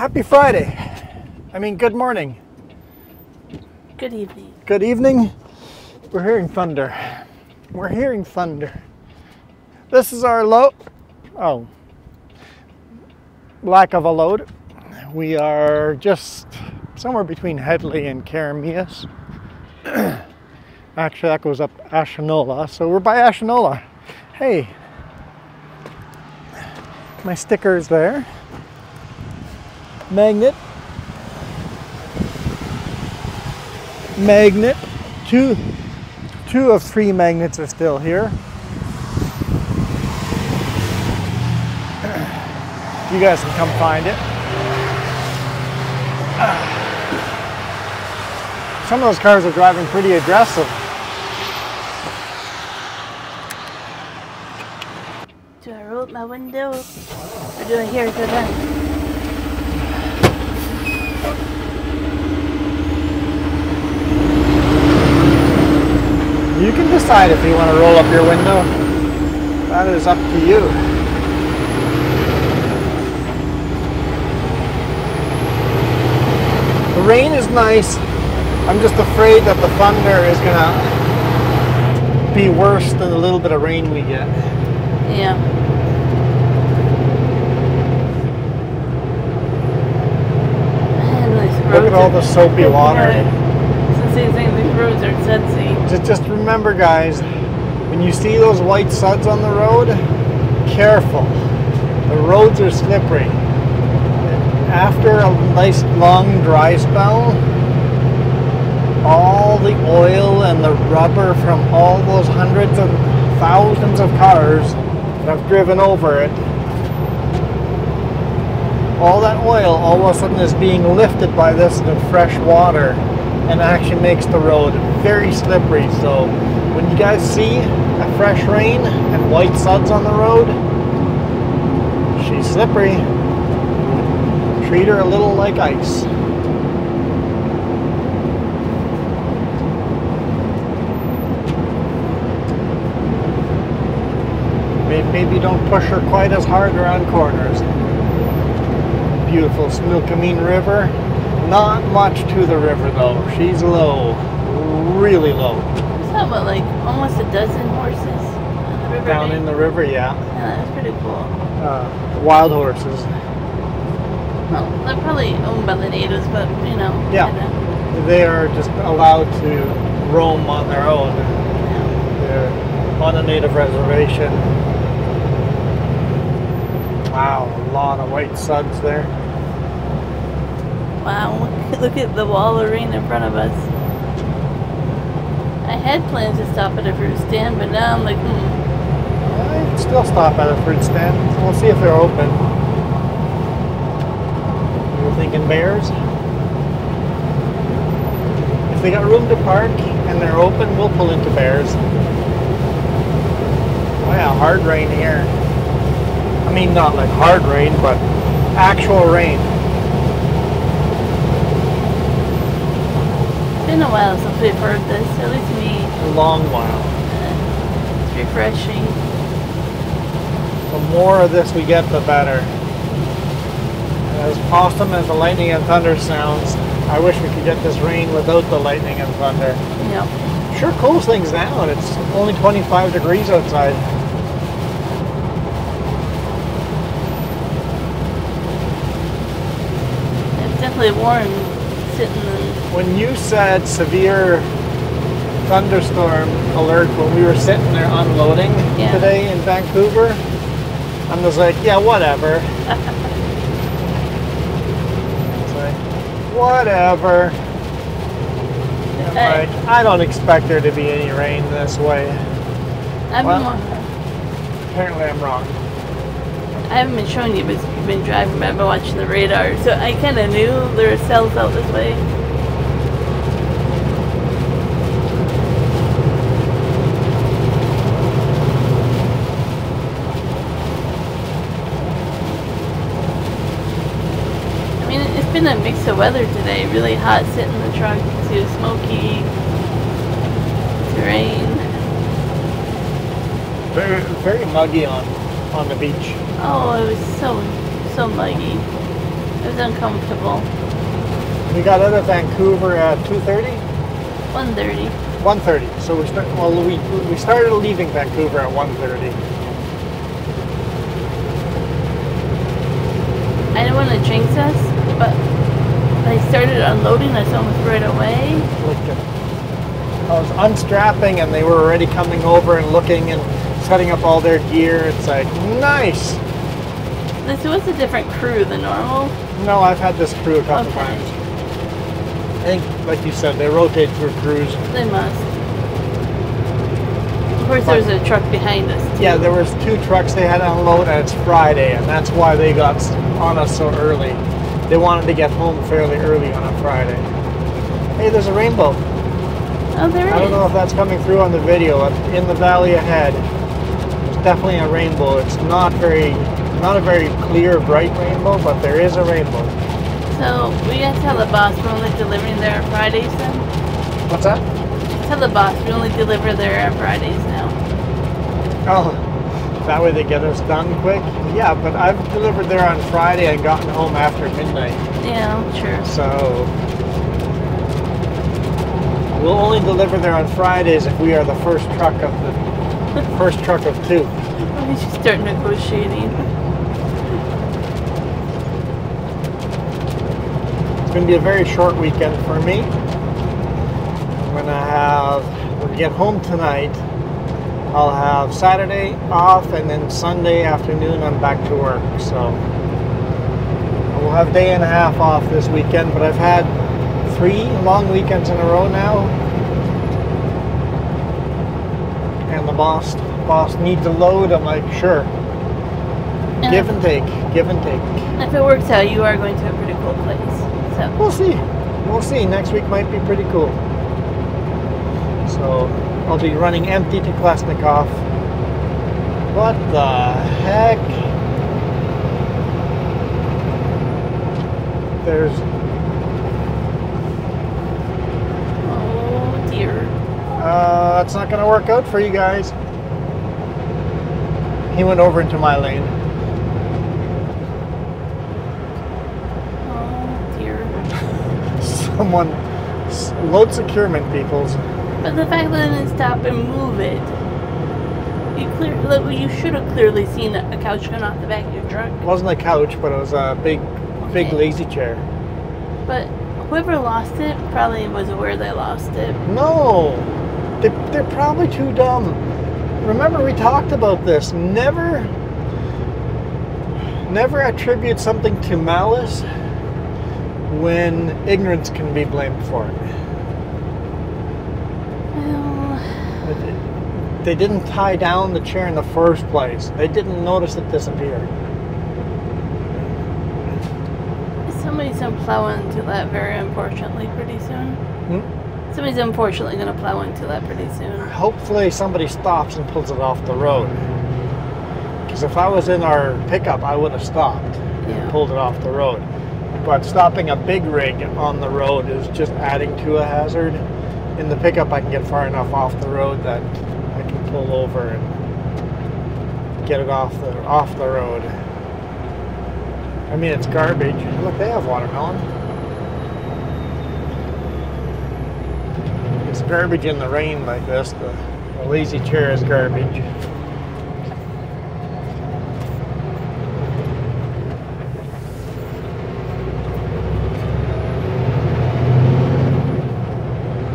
Happy Friday. I mean, good morning. Good evening. Good evening. We're hearing thunder. We're hearing thunder. This is our load. Oh, lack of a load. We are just somewhere between Headley and Keremeos. Actually, that goes up Ashenola. So we're by Ashenola. Hey, my sticker's there. Magnet. Magnet. Two of three magnets are still here. You guys can come find it. Some of those cars are driving pretty aggressive. Do I roll up my window or do I hear it go down? You can decide if you want to roll up your window. That is up to you. The rain is nice. I'm just afraid that the thunder is going to be worse than the little bit of rain we get. Yeah. Look at all the soapy water. It's the same, these roads are sudsy. Just remember, guys, when you see those white suds on the road, careful. The roads are slippery. After a nice long dry spell, all the oil and the rubber from all those hundreds of thousands of cars that have driven over it, all that oil all of a sudden is being lifted by this fresh water and actually makes the road very slippery. So when you guys see a fresh rain and white suds on the road, she's slippery. Treat her a little like ice. Maybe don't push her quite as hard around corners. Beautiful Smilkameen River. Not much to the river though. She's low. Really low. Is that what, like almost a dozen horses on the river? Down in the river, yeah. Yeah, that's pretty cool. Wild horses. Well, they're probably owned by the natives, but you know. Yeah. They are just allowed to roam on their own. Yeah. They're on a native reservation. Wow, a lot of white suds there. Wow, look at the wall of rain in front of us. I had plans to stop at a fruit stand, but now I'm like, I can still stop at a fruit stand. We'll see if they're open. We're thinking bears. If they got room to park and they're open, we'll pull into bears. Wow, hard rain here. I mean, not like hard rain, but actual rain. It's been a while since we've heard this, at least me. A long while. It's refreshing. The more of this we get, the better. As awesome as the lightning and thunder sounds, I wish we could get this rain without the lightning and thunder. Yep. Sure cools things down. It's only 25 degrees outside. It's definitely warm sitting in. When you said severe thunderstorm alert when we were sitting there unloading today in Vancouver, I'm just like, yeah, whatever. It's like, whatever. I'm like, I don't expect there to be any rain this way. Apparently I'm wrong. I haven't been showing you, but you've been driving, but I've been watching the radar, so I kind of knew there were cells out this way. I mean, it's been a mix of weather today. Really hot sitting in the truck to smoky to rain. Very, very muggy on the beach. Oh, it was so muggy. It was uncomfortable. We got out of Vancouver at 2:30? 1:30. 1:30. So we started leaving Vancouver at 1:30. I don't want to jinx us, but I started unloading us almost right away. I was unstrapping and they were already coming over and looking and setting up all their gear. It's like, nice! This was a different crew than normal. No, I've had this crew a couple times. I think, like you said, they rotate through crews. They must. Of course, there was a truck behind us, too. Yeah, there was 2 trucks they had to unload, and it's Friday, and that's why they got on us so early. They wanted to get home fairly early on a Friday. Hey, there's a rainbow. Oh, there it is. I don't know if that's coming through on the video. In the valley ahead, there's definitely a rainbow. It's not a very clear, bright rainbow, but there is a rainbow. So, we gotta tell the boss we're only delivering there on Fridays then? What's that? Tell the boss we only deliver there on Fridays now. Oh, that way they get us done quick? Yeah, but I've delivered there on Friday and gotten home after midnight. Yeah, sure. So, we'll only deliver there on Fridays if we are the first truck of 2. We should start negotiating. It's going to be a very short weekend for me. When we get home tonight, I'll have Saturday off, and then Sunday afternoon I'm back to work. So we'll have a day and a half off this weekend, but I've had 3 long weekends in a row now. And the boss needs a load. I'm like, sure. And give and take. if it works out, you are going to a pretty cool place. So We'll see. Next week might be pretty cool. So I'll be running empty to Klesnikov. What the heck? There's... oh dear. That's not going to work out for you guys. He went over into my lane. Oh dear. Someone... load securement, peoples. But the fact that they didn't stop and move it, you should have clearly seen a couch going off the back of your truck. It wasn't a couch, but it was a big lazy chair. But whoever lost it probably was aware they lost it. No, they're probably too dumb. Remember, we talked about this. Never attribute something to malice when ignorance can be blamed for it. They didn't tie down the chair in the first place. They didn't notice it disappear. Somebody's going to plow into that very unfortunately pretty soon. Somebody's unfortunately going to plow into that pretty soon. Hopefully somebody stops and pulls it off the road. Because if I was in our pickup, I would have stopped and pulled it off the road. But stopping a big rig on the road is just adding to a hazard. In the pickup, I can get far enough off the road that I can pull over and get it off the road. I mean, it's garbage. Look, they have watermelon. It's garbage in the rain like this. The lazy chair is garbage.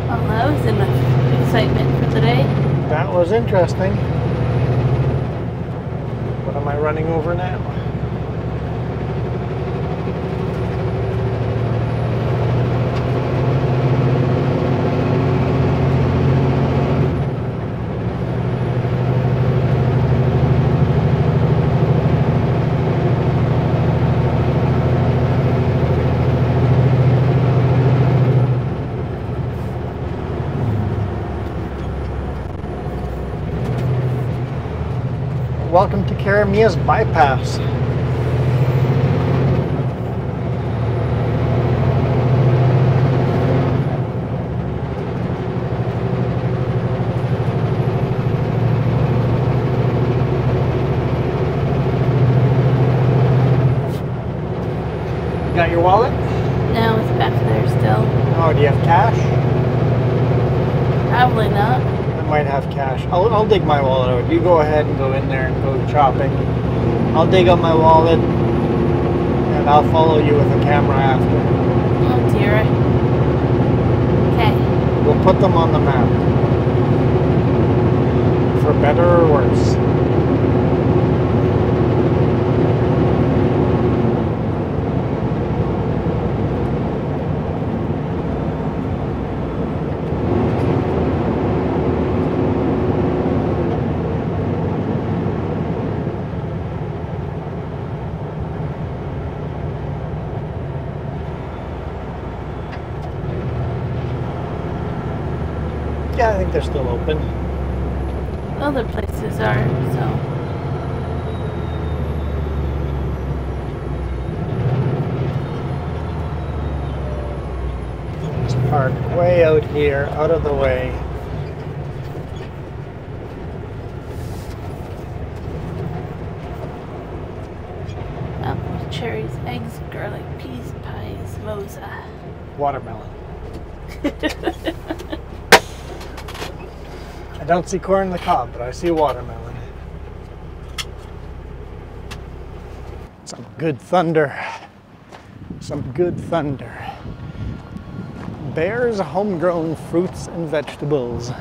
Well, that was enough excitement for the day. That was interesting. What am I running over now? Welcome to Keremeos Bypass. your wallet? No, it's back there still. Oh, do you have cash? Probably not. I might have cash. I'll dig my wallet out. You go ahead and go in there and go shopping. I'll dig out my wallet and I'll follow you with a camera after. Oh dear. Okay. We'll put them on the map. For better or worse. Yeah, I think they're still open. Other places are, so. Let's park way out here, out of the way. Apples, cherries, eggs, garlic, peas, pies, moza. Watermelon. I don't see corn on the cob, but I see watermelon. Some good thunder. Some good thunder. Bears homegrown fruits and vegetables.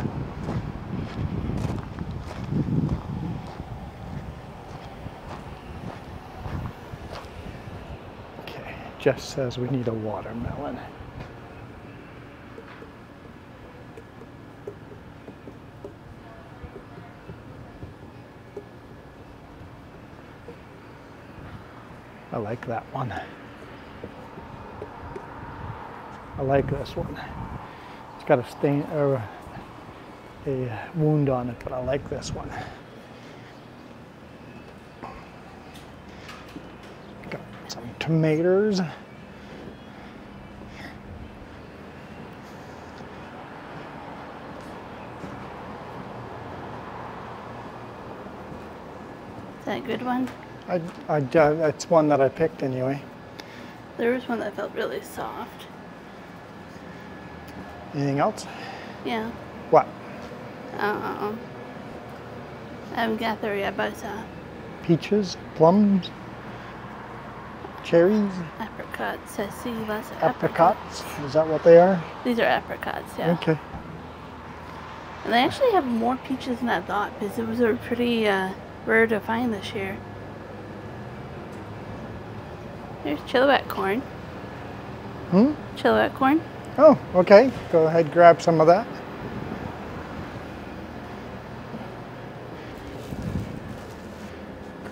Okay, Jess says we need a watermelon. I like that one. I like this one. It's got a stain or a wound on it, but I like this one. Got some tomatoes. Is that a good one? It's one that I picked anyway. There was one that felt really soft. Anything else? Yeah. What? I haven't got there yet, but Peaches, plums, cherries, apricots. I see lots of apricots. Is that what they are? These are apricots, yeah. Okay. And they actually have more peaches than I thought, because it was a pretty rare to find this year. There's Chilliwack corn. Chilliwack corn. Oh, okay. Go ahead, grab some of that.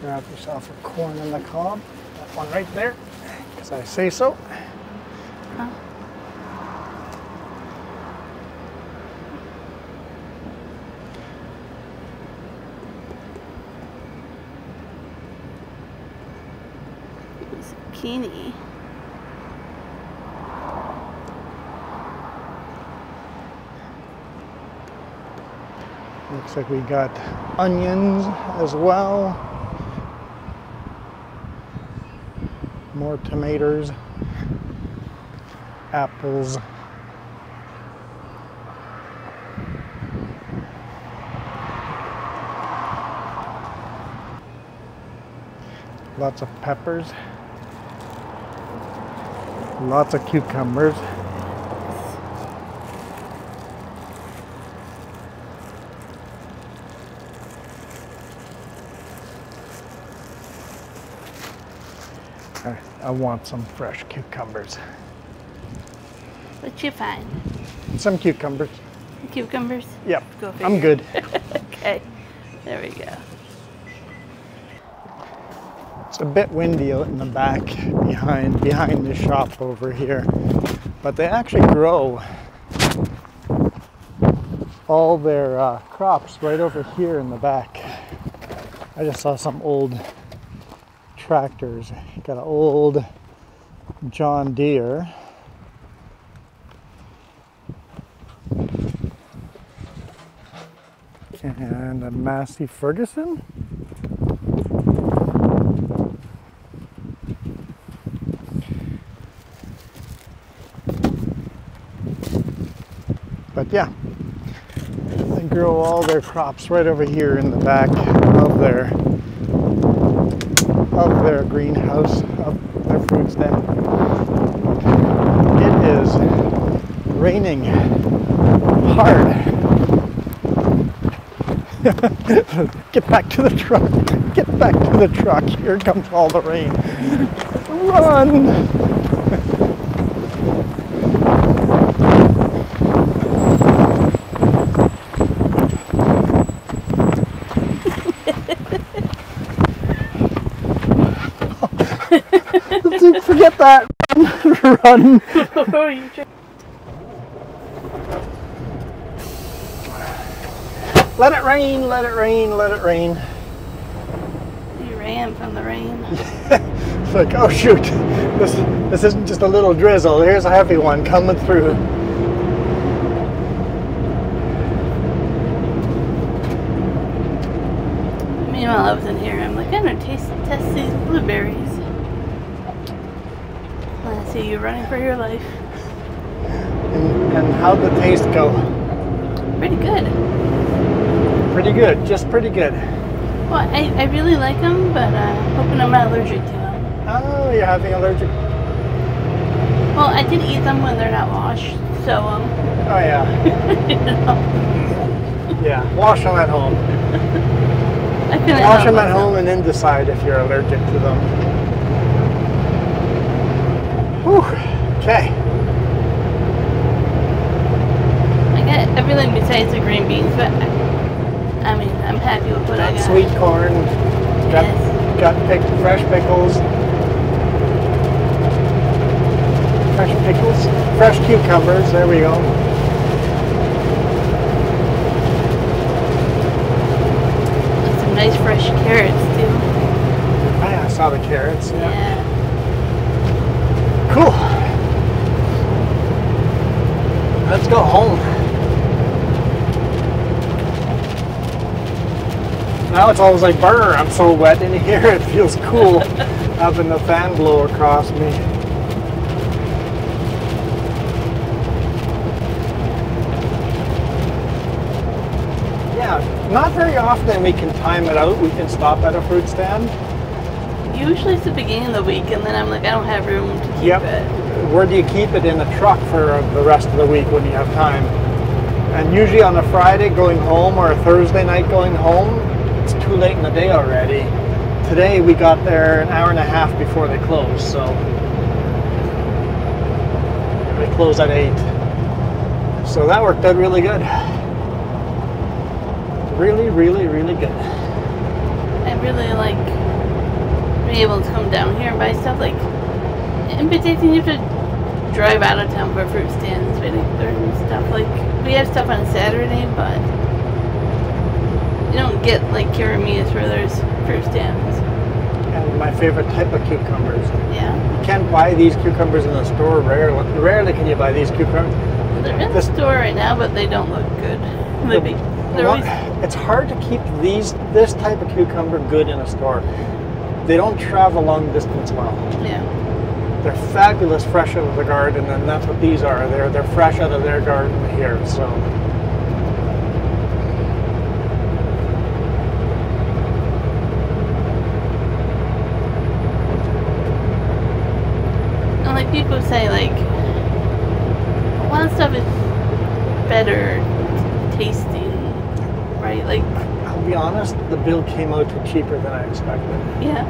Grab yourself a corn on the cob. That one right there, because I say so. Oh. Zucchini. Looks like we got onions as well. More tomatoes, apples. Lots of peppers. Lots of cucumbers. I want some fresh cucumbers. What you find? Some cucumbers. Cucumbers? Yep, Go figure. I'm good. Okay, there we go. It's a bit windy out in the back behind the shop over here, but they actually grow all their crops right over here in the back. I just saw some old tractors. Got an old John Deere. And a Massey Ferguson. But yeah, they grow all their crops right over here in the back of their greenhouse, of their fruit stand. It is raining hard. Get back to the truck. Get back to the truck. Here comes all the rain. Run! Forget that. Run. Let it rain, let it rain, let it rain. You ran from the rain. It's like, oh shoot, this isn't just a little drizzle. Here's a heavy one coming through. Meanwhile, I was in here. I'm like, I'm gonna test these blueberries. I see you running for your life. And how'd the taste go? Pretty good. Pretty good, just pretty good. Well, I really like them, but hoping I'm not allergic to them. Oh, you're having allergic? Well, I did eat them when they're not washed, so Oh yeah. you know. Yeah, wash them at home. I couldn't Wash help them at myself. home and then decide if you're allergic to them. Whew. Okay. I got everything besides the green beans, but I mean, I'm happy with what I got. Sweet corn. Yes. Got fresh pickles. Fresh pickles. Fresh cucumbers. There we go. And some nice fresh carrots too. Oh, yeah, I saw the carrots. Yeah. Yeah. Cool. Let's go home. Now it's always like, brr, I'm so wet in here. It feels cool having the fan blow across me. Yeah, not very often we can time it out. We can stop at a fruit stand. Usually it's the beginning of the week, and then I'm like, I don't have room to keep it. Where do you keep it? In the truck for the rest of the week when you have time? And usually on a Friday going home or a Thursday night going home, it's too late in the day already. Today we got there an hour and a half before they closed, so they closed at 8. So that worked out really good. Really, really, really good. I really like being able to come down here and buy stuff. Like in Penticton, you have to drive out of town for fruit stands and stuff. Like we have stuff on Saturday, but you don't get like Keremeos where there's fruit stands. And my favorite type of cucumbers. Yeah. You can't buy these cucumbers in the store. Rarely can you buy these cucumbers. They're in the store right now, but they don't look good. It's hard to keep this type of cucumber good in a store. They don't travel long distance well. Yeah. They're fabulous fresh out of the garden, and that's what these are. They're fresh out of their garden here. So. And like people say, like a lot of stuff is better tasting, right? Like, I'll be honest, the bill came out cheaper than I expected. yeah.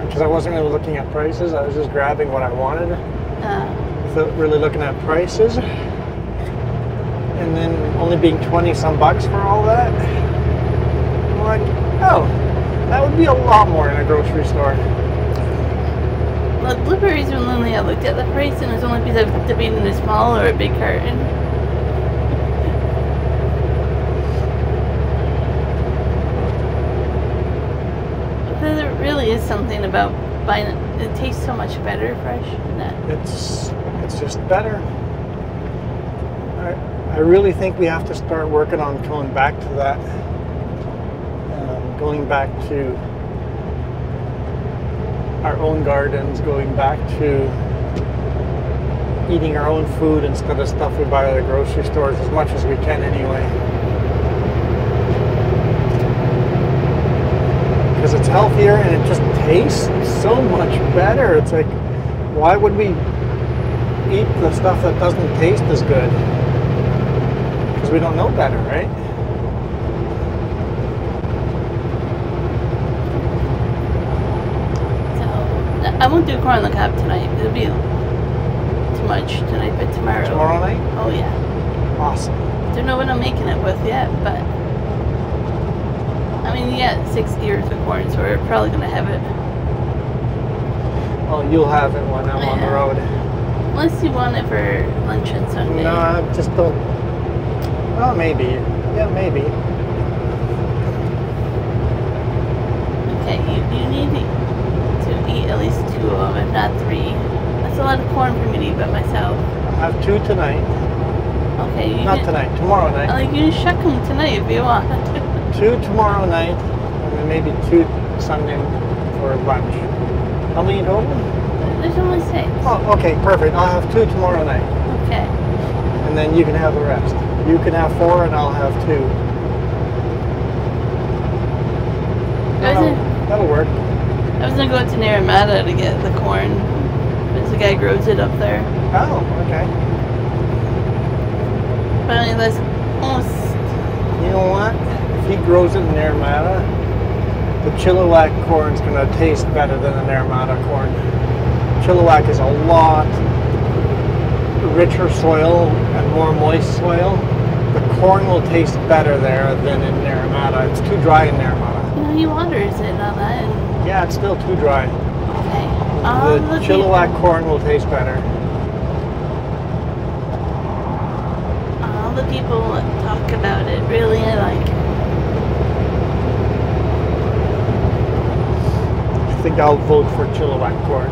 Because I wasn't really looking at prices, I was just grabbing what I wanted without really looking at prices. And then only being 20 some bucks for all that. I'm like, oh, that would be a lot more in a grocery store. Well, blueberries were lonely. I looked at the price and it was only because I was debating a small or a big carton. There really is something about buying it. It tastes so much better fresh. It's just better. I really think we have to start working on going back to that. Going back to our own gardens, going back to eating our own food instead of stuff we buy at the grocery stores as much as we can anyway. Because it's healthier and it just tastes so much better. It's like, why would we eat the stuff that doesn't taste as good? Because we don't know better, right? I won't do corn on the cob tonight. It'll be too much tonight, but tomorrow. Tomorrow night? Oh yeah. Awesome. Don't know what I'm making it with yet, but I mean, you got 6 ears of corn, so we're probably gonna have it. Oh, you'll have it when I'm on the road. Unless you want it for lunch on Sunday. No, I just don't. Well, maybe. Yeah, maybe. Okay, you need to eat at least 2 of them, if not 3. That's a lot of corn for me to eat by myself. I'll have 2 tonight. Okay, you Not tonight, tomorrow night. Like, you can shuck them tonight if you want. 2 tomorrow night, and then maybe 2 Sunday for lunch. How many total? There's only 6. Oh, okay, perfect. I'll have 2 tomorrow night. Okay. And then you can have the rest. You can have 4 and I'll have 2. That'll work. I was gonna go to Naramata to get the corn, because the guy grows it up there. Oh, okay. But I mean, that's almost... You know what? If he grows it in Naramata, the Chilliwack corn's gonna taste better than the Naramata corn. Chilliwack is a lot richer soil and more moist soil. The corn will taste better there than in Naramata. It's too dry in Naramata. You know, he waters it and all that. And... Yeah, it's still too dry. Okay. The Chilliwack corn will taste better. All the people that talk about it really like it. I think I'll vote for Chilliwack corn.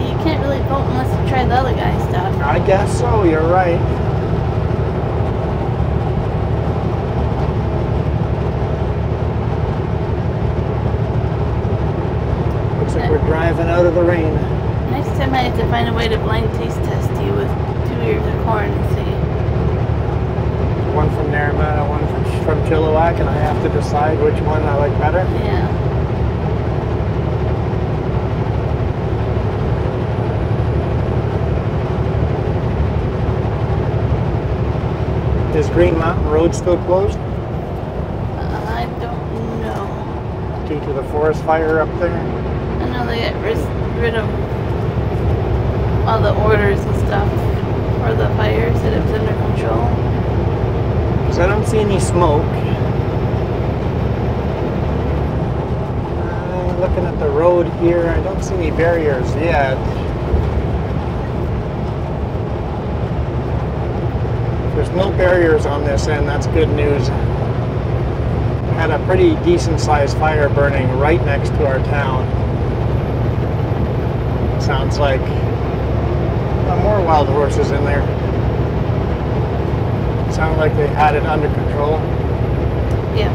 You can't really vote unless you try the other guy's stuff. I guess so, you're right. Looks like we're driving out of the rain. Next time I have to find a way to blind taste test you with 2 ears of corn and see. One from Naramata, one from Chilliwack, and I have to decide which one I like better. Yeah. Is Green Mountain Road still closed? I don't know. Due to the forest fire up there? I know they got rid of all the orders and stuff for the fires, that it was under control. Because I don't see any smoke. Looking at the road here, I don't see any barriers yet. There's no barriers on this end, that's good news. Had a pretty decent sized fire burning right next to our town. Sounds like more wild horses in there. Sound like they had it under control. Yeah.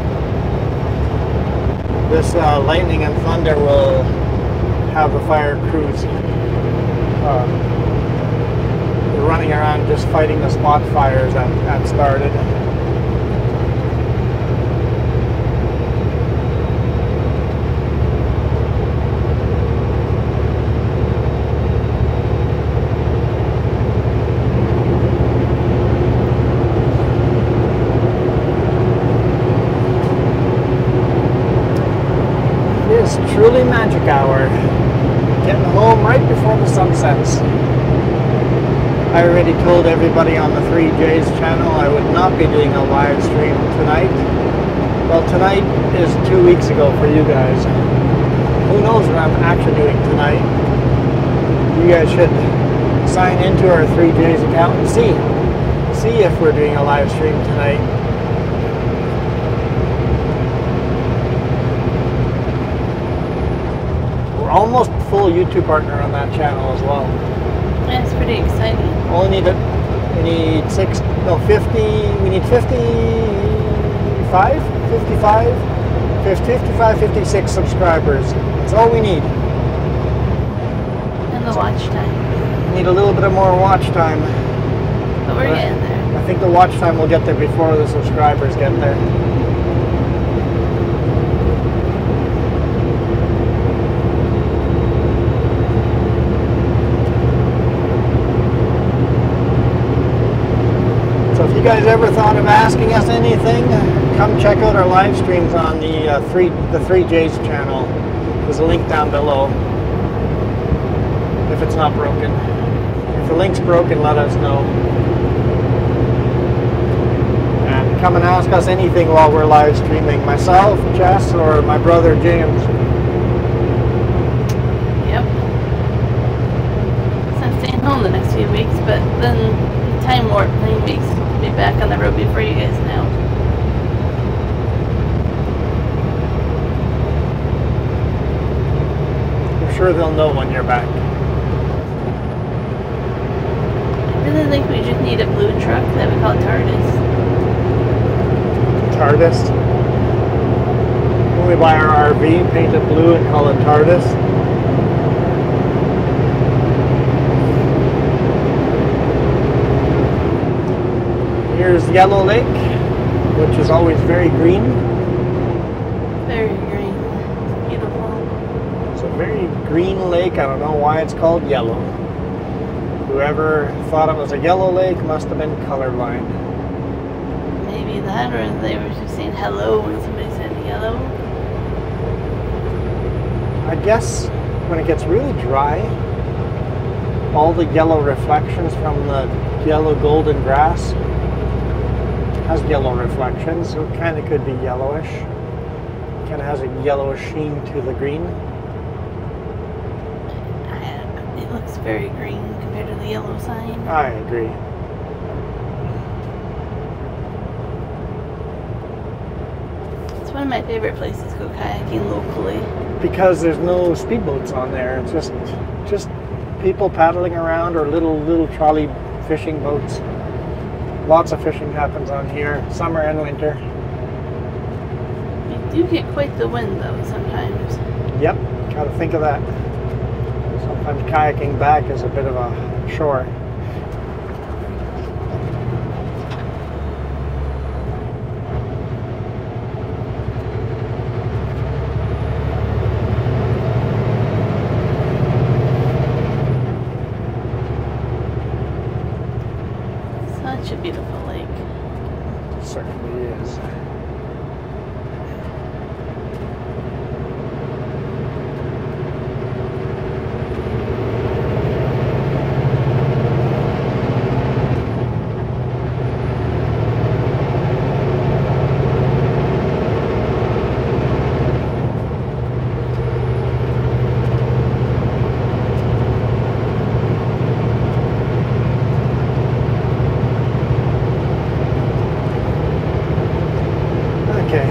This lightning and thunder will have the fire crews running around just fighting the spot fires that started. It is truly magic hour. Getting home right before the sun sets. I already told everybody on the 3J's channel I would not be doing a live stream tonight. Well, tonight is 2 weeks ago for you guys. Who knows what I'm actually doing tonight? You guys should sign into our 3J's account and see if we're doing a live stream tonight. We're almost full YouTube partner on that channel as well. That's pretty exciting. Only need we need 55, 56 subscribers. That's all we need. And the watch time. Need a little bit of more watch time. But we're getting there. I think the watch time will get there before the subscribers get there. So if you guys ever thought of asking us anything, come check out our live streams on the 3J's channel. There's a link down below. If it's not broken. If the link's broken, let us know. And come and ask us anything while we're live streaming. Myself, Jess, or my brother James. Yep. So I'm staying home the next few weeks, but then time warp thing makes me back on the road before you guys know. I'm sure they'll know when you're back. I really think we just need a blue truck that we call TARDIS. TARDIS? When we buy our RV, paint it blue and call it TARDIS. Here's Yellow Lake, which is always very green. Very green. Beautiful. It's a very green lake. I don't know why it's called yellow. Whoever thought it was a yellow lake must have been colorblind. Maybe that, or they were just saying hello when somebody said yellow. I guess when it gets really dry, all the yellow reflections from the yellow golden grass has yellow reflections, so it kind of could be yellowish. Kind of has a yellowish sheen to the green. It looks very green compared to the yellow sign. I agree. It's one of my favorite places to go kayaking locally. Because there's no speedboats on there. It's just people paddling around or little trolley fishing boats. Lots of fishing happens on here, summer and winter. You do get quite the wind though sometimes. Yep, gotta think of that. Sometimes kayaking back is a bit of a chore. Such a beautiful lake. It certainly is.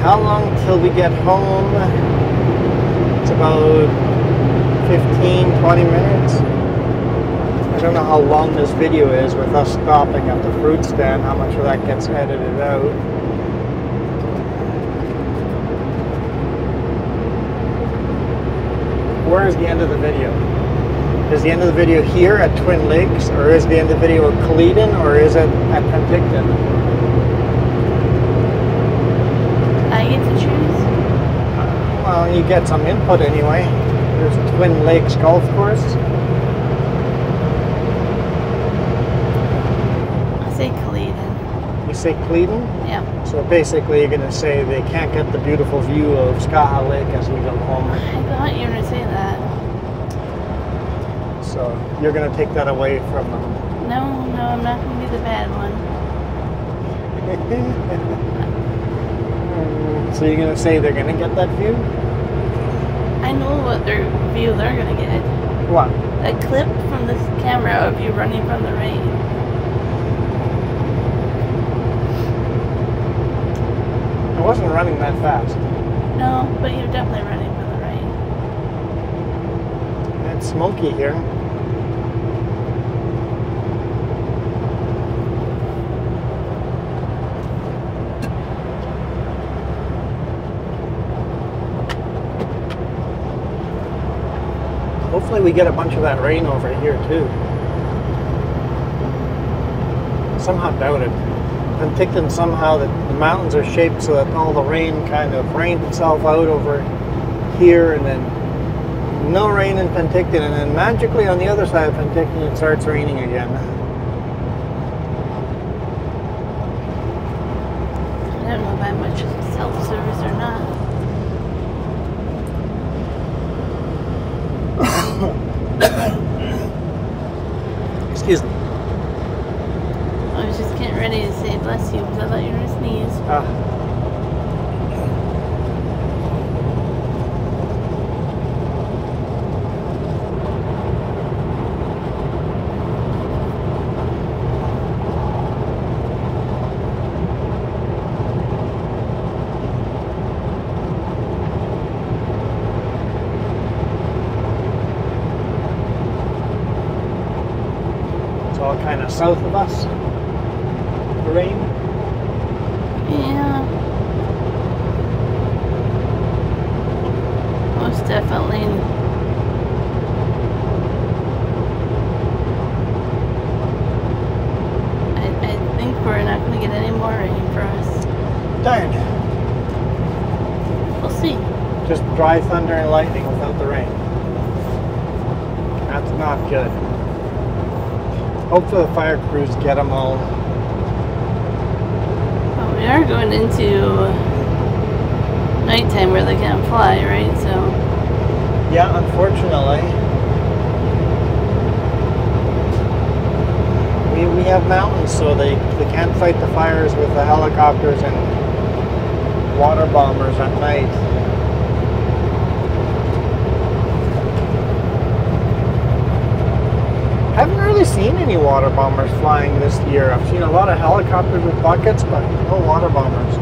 How long till we get home? It's about 15-20 minutes. I don't know how long this video is with us stopping at the fruit stand, how much of that gets edited out. Where is the end of the video? Is the end of the video here at Twin Lakes, or is the end of the video at Caledon, or is it at Penticton? I get to choose? Well, you get some input anyway. There's Twin Lakes Golf Course. I say Caledon. You say Caledon? Yeah. So basically you're going to say they can't get the beautiful view of Skaha Lake as we go home. I thought you were going to say that. So you're going to take that away from them. No, I'm not going to be the bad one. So you're going to say they're going to get that view? I know what their view they're going to get. What? A clip from this camera of you running from the rain. I wasn't running that fast. No, but you're definitely running from the rain. It's smoky here. Hopefully we get a bunch of that rain over here too. Somehow doubt it. Penticton, somehow the mountains are shaped so that all the rain kind of rains itself out over here, and then no rain in Penticton, and then magically on the other side of Penticton it starts raining again. I don't know if I'm much self-service or not. Excuse me. I was just getting ready to say bless you because I thought you were going to sneeze. All kind of south of us, the rain. Yeah. Most definitely. I think we're not going to get any more rain for us. Darn. We'll see. Just dry thunder and lightning without the rain. That's not good. Hopefully the fire crews get them all. Well, we are going into nighttime where they can't fly, right? So. Yeah, unfortunately. We have mountains, so they can't fight the fires with the helicopters and water bombers at night. Haven't really seen any water bombers flying this year. I've seen a lot of helicopters with buckets, but no water bombers.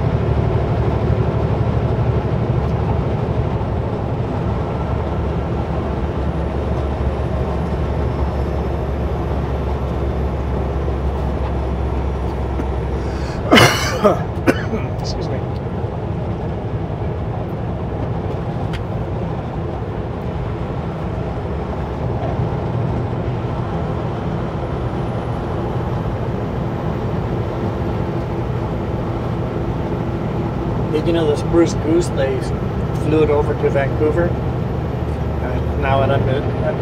Excuse me. Did you know the spruce goose, they flew it over to Vancouver? Now at an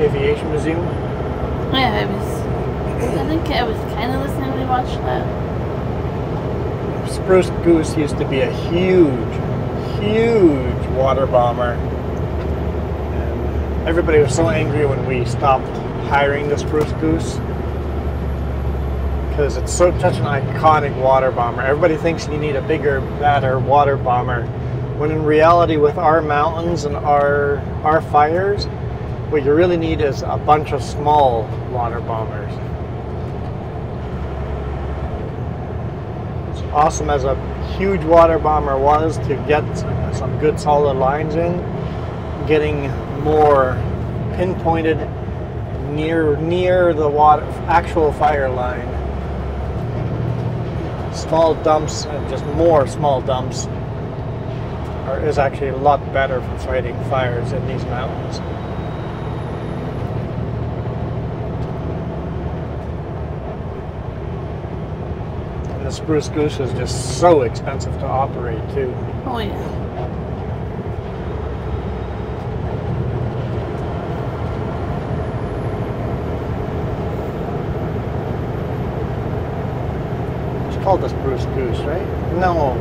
aviation museum? Yeah, I think I was kind of listening when we watched that. Spruce goose used to be a huge water bomber. And everybody was so angry when we stopped hiring the spruce goose, because it's such an iconic water bomber. Everybody thinks you need a bigger, badder water bomber, when in reality with our mountains and our fires, what you really need is a bunch of small water bombers. As awesome as a huge water bomber was to get some good solid lines in, getting more pinpointed near the actual fire line. Small dumps, and just more small dumps, is actually a lot better for fighting fires in these mountains. And the spruce goose is just so expensive to operate too. Oh yeah. Called the spruce goose, right? No,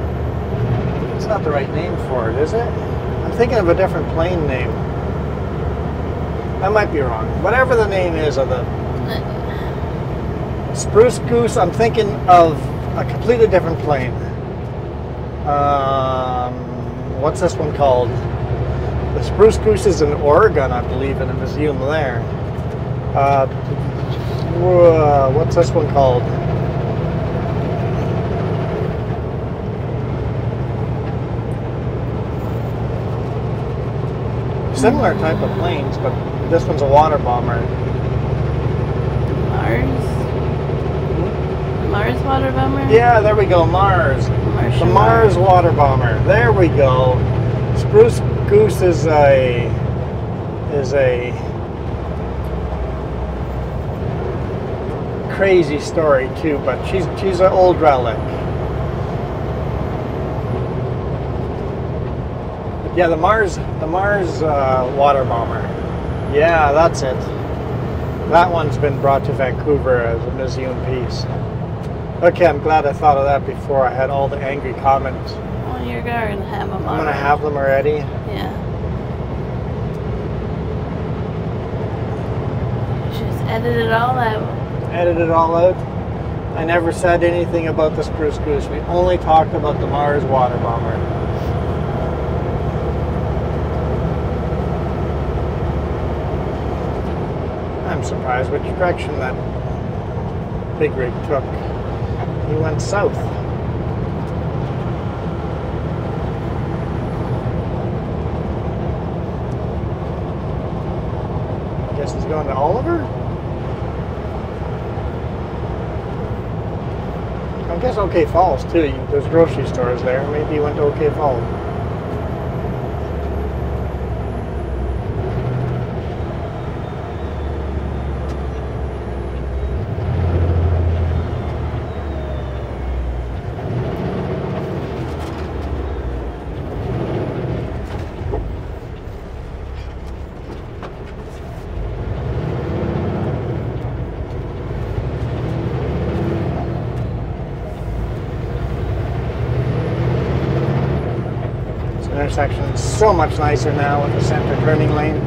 it's not the right name for it, is it? I'm thinking of a different plane name. I might be wrong. Whatever the name is of the spruce goose, I'm thinking of a completely different plane. What's this one called? The spruce goose is in Oregon, I believe, in a museum there. What's this one called? Similar type of planes, but this one's a water bomber. Mars water bomber? Yeah, there we go, Mars. The Mars water bomber. There we go. Spruce goose is a crazy story too, but she's an old relic. But yeah, the Mars water bomber. Yeah, that's it. That one's been brought to Vancouver as a museum piece. Okay, I'm glad I thought of that before I had all the angry comments. Well, you're going to have them already. I'm going to have them already? Yeah. Just edit it all out. Edit it all out? I never said anything about the Spruce Goose. We only talked about the Mars water bomber. I'm surprised which direction that big rig took. He went south. I guess he's going to Oliver? I guess OK Falls too. There's grocery stores there. Maybe he went to OK Falls. Intersection is so much nicer now with the center turning lane.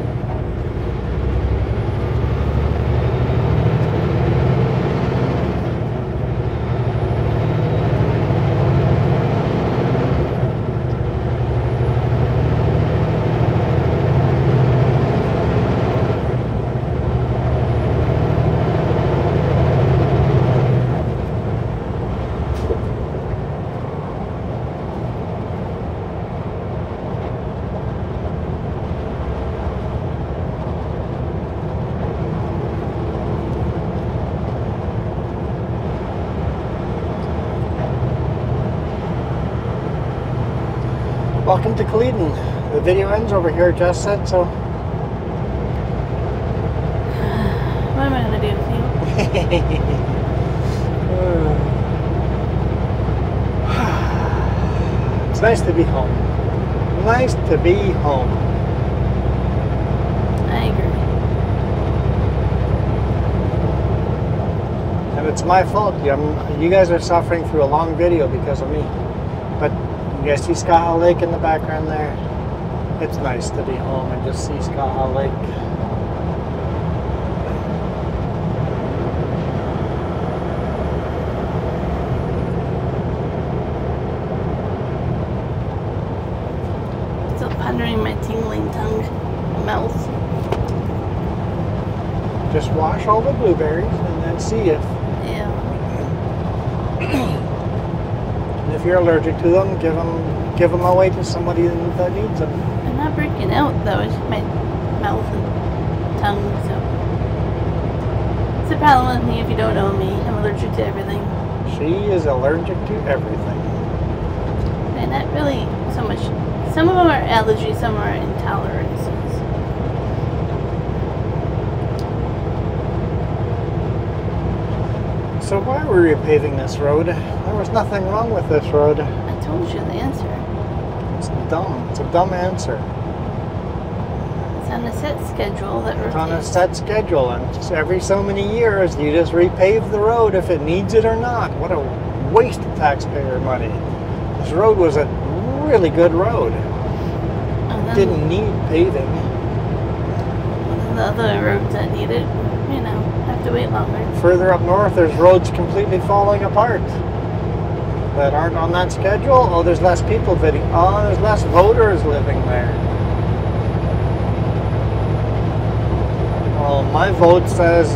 Welcome to Cleedon. The video ends over here, Jess said, so. What am I going to do with you? It's nice to be home. Nice to be home. I agree. And it's my fault. You guys are suffering through a long video because of me. But you guys see Skaha Lake in the background there? It's nice to be home and just see Skaha Lake. Still pondering my tingling tongue mouth. Just wash all the blueberries and then see if. Yeah. If you're allergic to them, give them away to somebody that needs them. I'm not breaking out though, it's my mouth and tongue, so. It's a problem with me if you don't know me. I'm allergic to everything. She is allergic to everything. And not really so much. Some of them are allergies, some are intolerances. So why were we repaving this road? There was nothing wrong with this road. I told you the answer. It's dumb. It's a dumb answer. It's on a set schedule that It's on a rotates. set schedule, and just every so many years you just repave the road if it needs it or not. What a waste of taxpayer money. This road was a really good road. And then Didn't need paving. the other roads that need it, you know, have to wait longer. Further up north, there's roads completely falling apart that aren't on that schedule. Oh, there's less people voting. Oh, there's less voters living there. Well, my vote says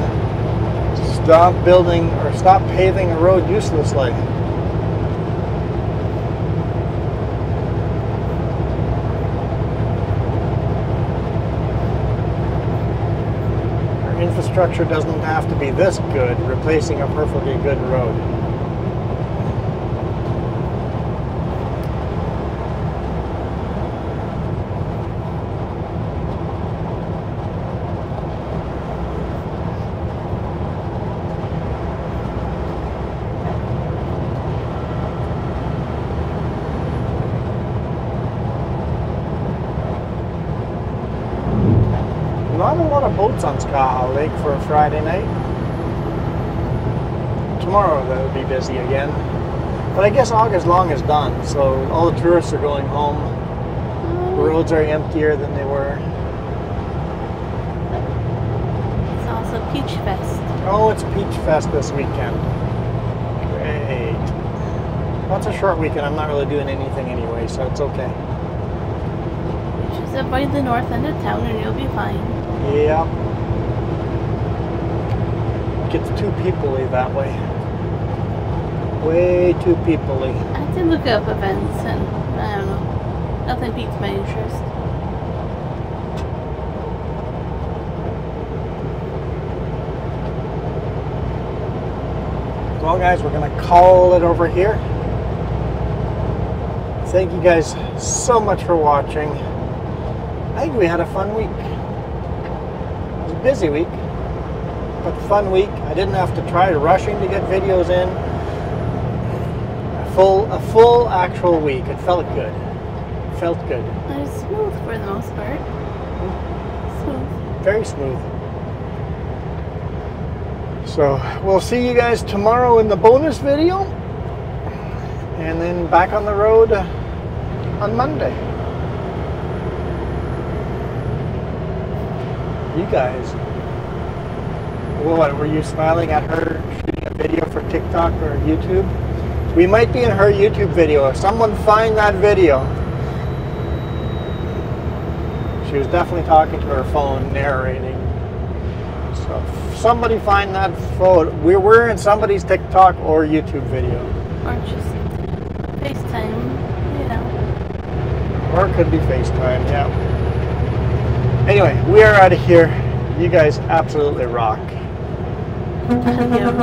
stop building or stop paving a road uselessly. Our infrastructure doesn't have to be this good, replacing a perfectly good road. not a lot of boats on Skaha Lake for a Friday night. Tomorrow they'll be busy again. But I guess August long is done, so all the tourists are going home. The roads are emptier than they were. It's also Peach Fest. Oh, it's Peach Fest this weekend. Great. Well, it's a short weekend. I'm not really doing anything anyway, so it's okay. Just avoid the north end of town and you'll be fine. Yeah. Gets too people-y that way. Way too people-y. I did look up events and I don't know. Nothing piqued my interest. Well, guys, we're going to call it over here. Thank you guys so much for watching. I think we had a fun week. It was a busy week, but fun week. I didn't have to try rushing to get videos in. A full actual week. It felt good. It felt good. It was smooth for the most part. Smooth. Very smooth. So we'll see you guys tomorrow in the bonus video, and then back on the road on Monday. You guys, what, were you smiling at her shooting a video for TikTok or YouTube? We might be in her YouTube video. If someone find that video, she was definitely talking to her phone, narrating. So if somebody find that photo, we're in somebody's TikTok or YouTube video. Or just FaceTime, you know. Or it could be FaceTime, yeah. Anyway, we are out of here. You guys absolutely rock. Adios.